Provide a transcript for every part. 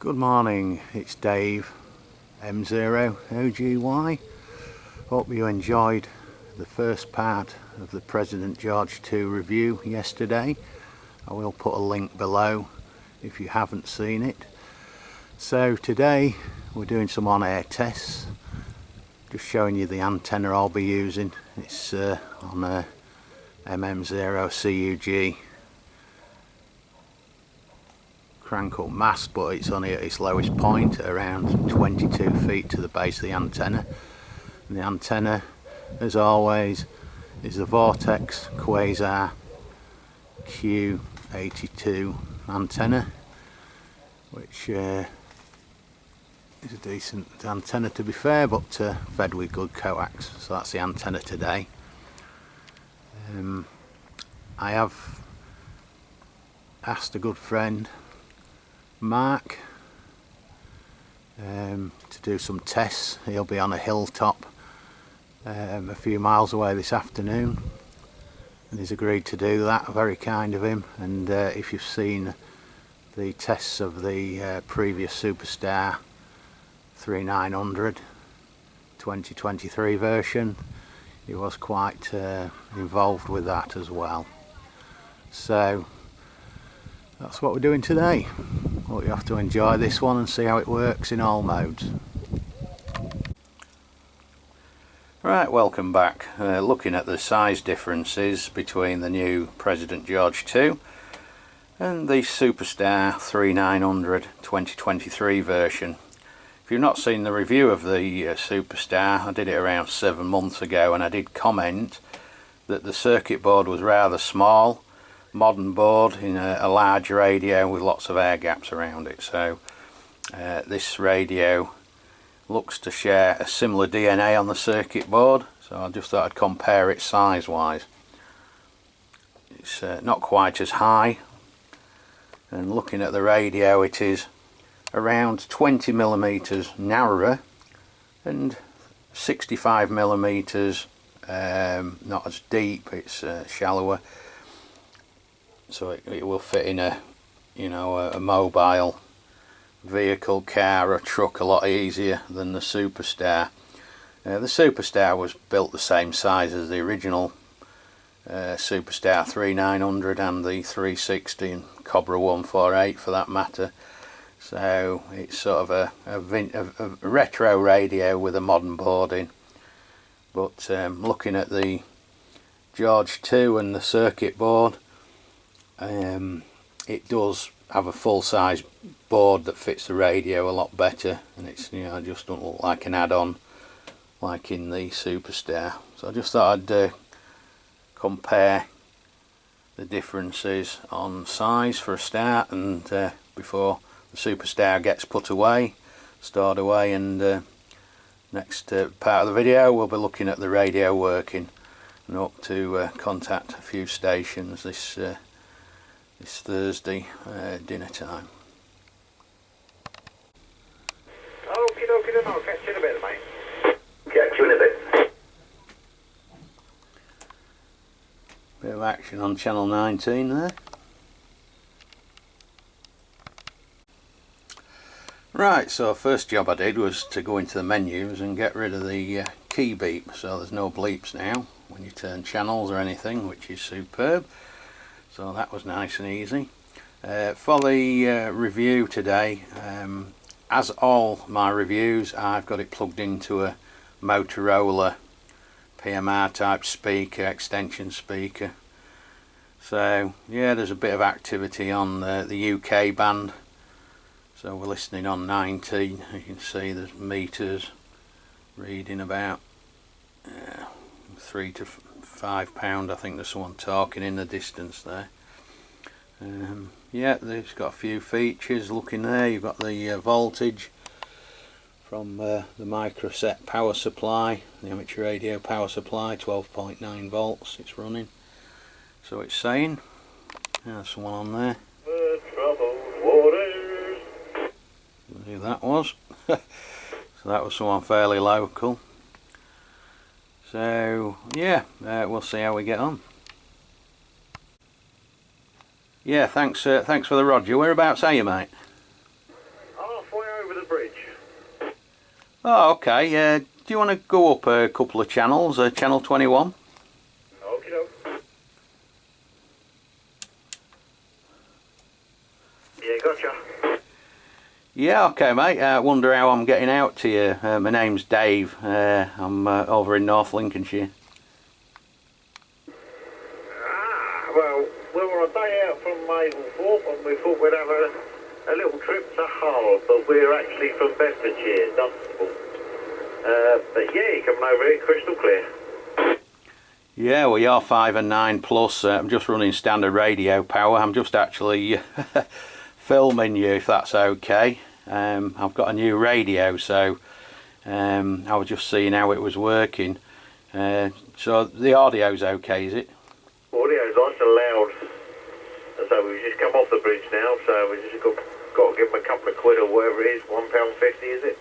Good morning, it's Dave, M0OGY. Hope you enjoyed the first part of the President George II review yesterday. I will put a link below if you haven't seen it. So today we're doing some on-air tests, just showing you the antenna I'll be using. It's on a MM0CUG crank up mast, but it's only at its lowest point at around 22 feet to the base of the antenna. And the antenna, as always, is the Vortex Quasar Q82 antenna, which is a decent antenna to be fair, but fed with good coax. So that's the antenna today. I have asked a good friend, Mark, to do some tests. He'll be on a hilltop a few miles away this afternoon, and he's agreed to do that. Very kind of him. And if you've seen the tests of the previous Superstar 3900 2023 version, he was quite involved with that as well. So that's what we're doing today. Well, you have to enjoy this one and see how it works in all modes. Right, welcome back. Looking at the size differences between the new President George II and the Superstar 3900 2023 version. If you've not seen the review of the Superstar, I did it around 7 months ago, and I did comment that the circuit board was rather small, modern board in a large radio with lots of air gaps around it. So this radio looks to share a similar DNA on the circuit board, so I just thought I'd compare it size wise. It's not quite as high, and looking at the radio, it is around 20 millimeters narrower and 65 millimeters not as deep. It's shallower, so it will fit in a a mobile vehicle, car or truck a lot easier than the Superstar. The Superstar was built the same size as the original Superstar 3900 and the 360 and Cobra 148 for that matter. So it's sort of a retro radio with a modern board in. But looking at the George II and the circuit board, it does have a full-size board that fits the radio a lot better, and it's just don't look like an add-on like in the Superstar. So I just thought I'd compare the differences on size for a start, and before the Superstar gets put away, stored away, and next part of the video we'll be looking at the radio working, and hope to contact a few stations this Thursday dinner time. Okie dokie then, I'll catch you in a bit, mate. Catch you in a bit. Bit of action on channel 19 there. Right, so first job I did was to go into the menus and get rid of the key beep, so there's no bleeps now when you turn channels or anything, which is superb. So that was nice and easy. For the review today, as all my reviews, I've got it plugged into a Motorola PMR type speaker, extension speaker. So yeah, there's a bit of activity on the UK band. So we're listening on 19. You can see there's meters reading about 3 to 5 pound. I think there's someone talking in the distance there. Yeah, they've got a few features. Looking there, you've got the voltage from the microset power supply, the amateur radio power supply, 12.9 volts it's running. So it's saying, there's one on there. The troubled waters. Who that was. So that was someone fairly local. So yeah, we'll see how we get on. Yeah, thanks for the Roger. Whereabouts are you, mate? Oh, the bridge. Oh, okay. Do you want to go up a couple of channels? Channel 21? Okie doke. Yeah, gotcha. Yeah, okay, mate. Wonder how I'm getting out to you. My name's Dave. I'm over in North Lincolnshire. Well, we were a day out from Mablethorpe and we thought we'd have a little trip to Hull, but we're actually from Bedfordshire, Dunstable. But yeah, you're coming over here crystal clear. Yeah, well, you're 5 and 9 plus. I'm just running standard radio power. I'm just actually filming you, if that's okay. I've got a new radio, so I was just seeing how it was working. So the audio's okay, is it? Audio's nice and loud. And so we've just come off the bridge now, so we just got to give them a couple of quid or whatever it is, £1.50, is it?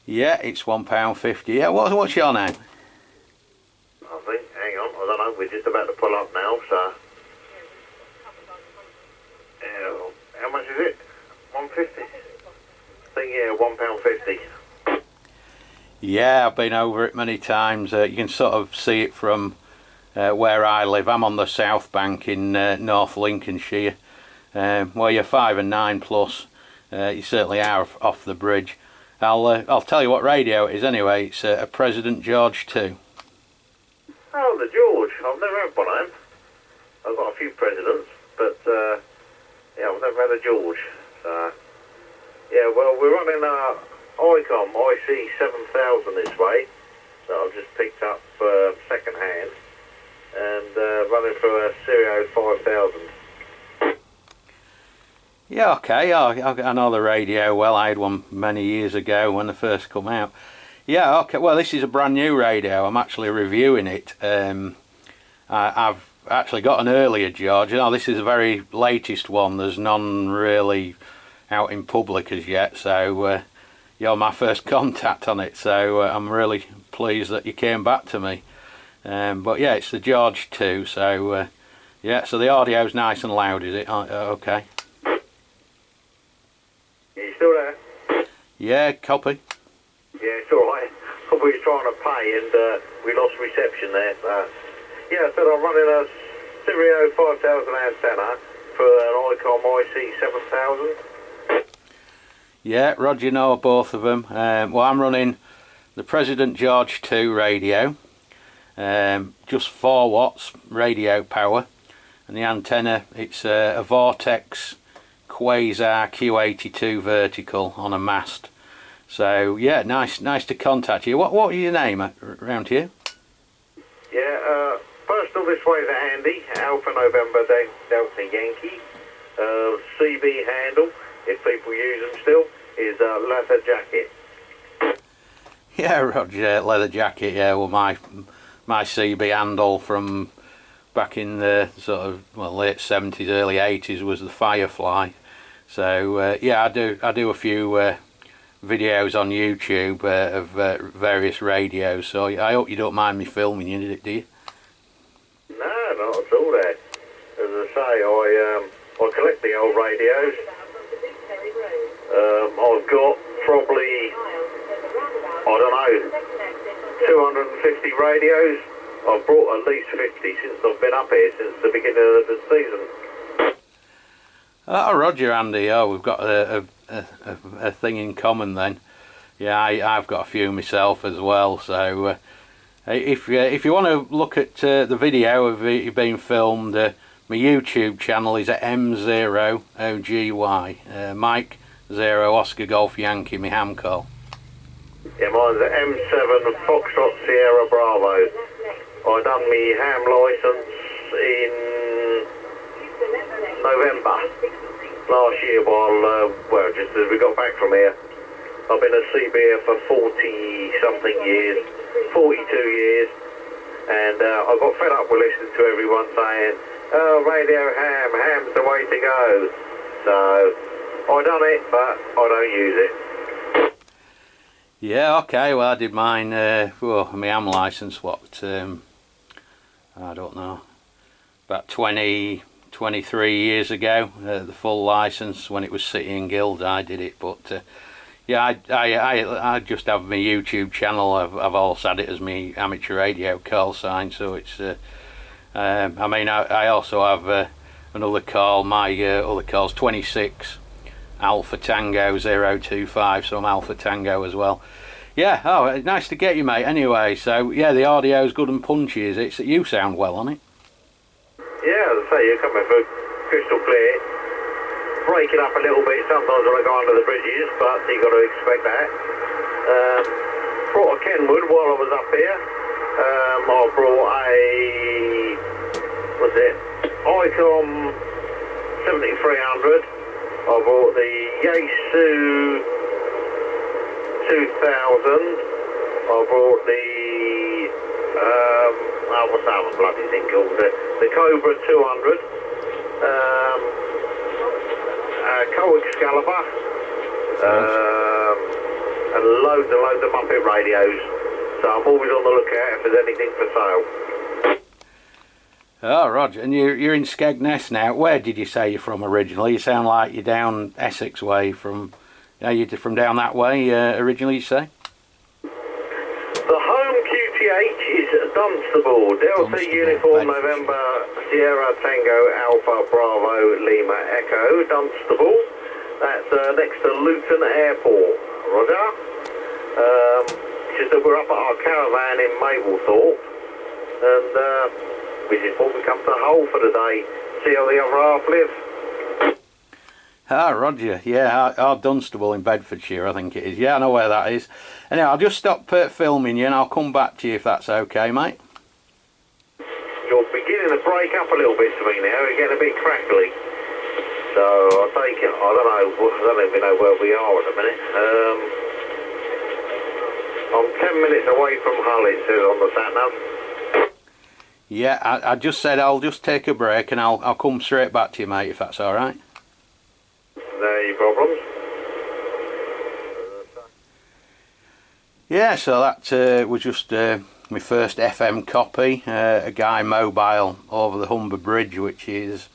Yeah, it's £1.50. Yeah, what's your name? I think, hang on, I don't know, we're just about to pull up now, so... how much is it? £1.50? I think, yeah, £1.50. Yeah, I've been over it many times. You can sort of see it from where I live. I'm on the South Bank in North Lincolnshire. Well, you're 5 and 9 plus. You certainly are off the bridge. I'll tell you what radio it is anyway. It's a President George 2. Oh, the George. I've never had one of them. I've got a few presidents, but yeah, I've never had a George. So, yeah, well, we're running ICOM IC7000 this way, so I've just picked up second hand and running for a Stereo 5000. Yeah, okay. I know the radio well. I had one many years ago when they first come out. Yeah, okay. Well, this is a brand new radio. I'm actually reviewing it. I've actually got an earlier George. You know, this is the very latest one. There's none really out in public as yet. So you're my first contact on it. So I'm really pleased that you came back to me. But yeah, it's the George 2. So yeah, so the audio's nice and loud, is it? Okay. Are you still there? Yeah, copy. Yeah, it's alright. We were trying to pay and we lost reception there. Yeah, I said I'm running a Stereo 5000 antenna for an ICOM IC7000. Yeah, Roger, you know both of them. Well, I'm running the President George 2 radio. Just 4 watts radio power. And the antenna, it's a Vortex Quasar Q82 vertical on a mast. So yeah, nice to contact you. What was your name around here? Yeah, personal this way is Andy, Alpha November Delta Yankee. CB handle, if people use them still, is Leather Jacket. Yeah, Roger, Leather Jacket. Yeah, well, my CB handle from back in the sort of late 70s, early 80s was the Firefly. So yeah, I do a few videos on YouTube of various radios, so I hope you don't mind me filming you, do you? No, not at all there. As I say, I collect the old radios. I've got probably, I don't know, 250 radios. I've brought at least 50 since I've been up here, since the beginning of the season. Oh, Roger, Andy. Oh, we've got a thing in common then. Yeah, I've got a few myself as well. So if you want to look at the video of it being filmed, my YouTube channel is at M0OGY, Mike 0 Oscar Golf Yankee, my ham call. Yeah, mine's at M7 Foxtrot Sierra Bravo. I done my ham licence in November last year while, well, just as we got back from here. I've been a CBer for 40-something years, 42 years, and I got fed up with listening to everyone saying, oh, radio ham's the way to go. So, I done it, but I don't use it. Yeah, okay, well I did mine, well, my ham licence, what, I don't know, about 20 23 years ago, the full license. When it was City and Guilds I did it, but yeah, I just have my YouTube channel. I've also had it as my amateur radio call sign, so it's I mean, I also have another call. My other call's 26 Alpha Tango 025, so I'm Alpha Tango as well. Yeah, oh, nice to get you, mate. Anyway, so yeah, the audio's good and punchy, is it? So you sound well on it. Yeah, as I say, you're coming through crystal clear. Break it up a little bit sometimes when I go under the bridges, but you've got to expect that. Brought a Kenwood while I was up here. I brought a, what's it, Icom 7300. I brought the Yaesu 2000. I brought the, what's that one bloody thing called? The Cobra 200. Co-Excalibur, and loads of Muppet radios. So I'm always on the lookout if there's anything for sale. Oh, Roger, and you're in Skegness now. Where did you say you're from originally? You sound like you're down Essex way from. You're from down that way originally, you say? The home QTH is Dunstable. Delta Uniform November Sierra Tango Alpha Bravo Lima Echo, Dunstable. That's next to Luton Airport. Roger. Just that we're up at our caravan in Mablethorpe, and we just thought we'd come to Hull for the day, see how the other half live. Ah, Roger, yeah, Dunstable in Bedfordshire, I think it is. Yeah, I know where that is. Anyway, I'll just stop filming you and I'll come back to you if that's okay, mate. You're beginning to break up a little bit to me now, you're getting a bit crackly. So I'll take it, I don't even know where we are at the minute. I'm 10 minutes away from Hull, it says on the sat-nav. Yeah, I just said I'll just take a break and I'll come straight back to you, mate, if that's alright. No problems. Yeah, so that was just my first FM copy, a guy mobile over the Humber Bridge, which is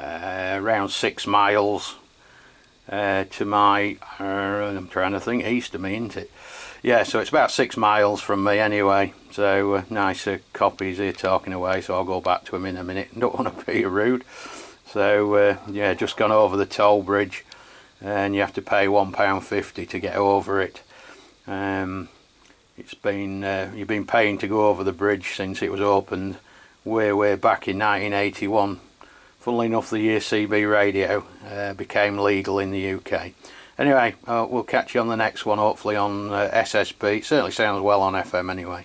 around 6 miles to my, I'm trying to think, east of me, isn't it? Yeah, so it's about 6 miles from me anyway, so nice copies here talking away, so I'll go back to him in a minute. Don't want to be rude. So yeah, just gone over the toll bridge and you have to pay £1.50 to get over it. It's been you've been paying to go over the bridge since it was opened way back in 1981. Funnily enough, the year CB radio became legal in the UK. Anyway, we'll catch you on the next one, hopefully on SSB. It certainly sounds well on FM anyway.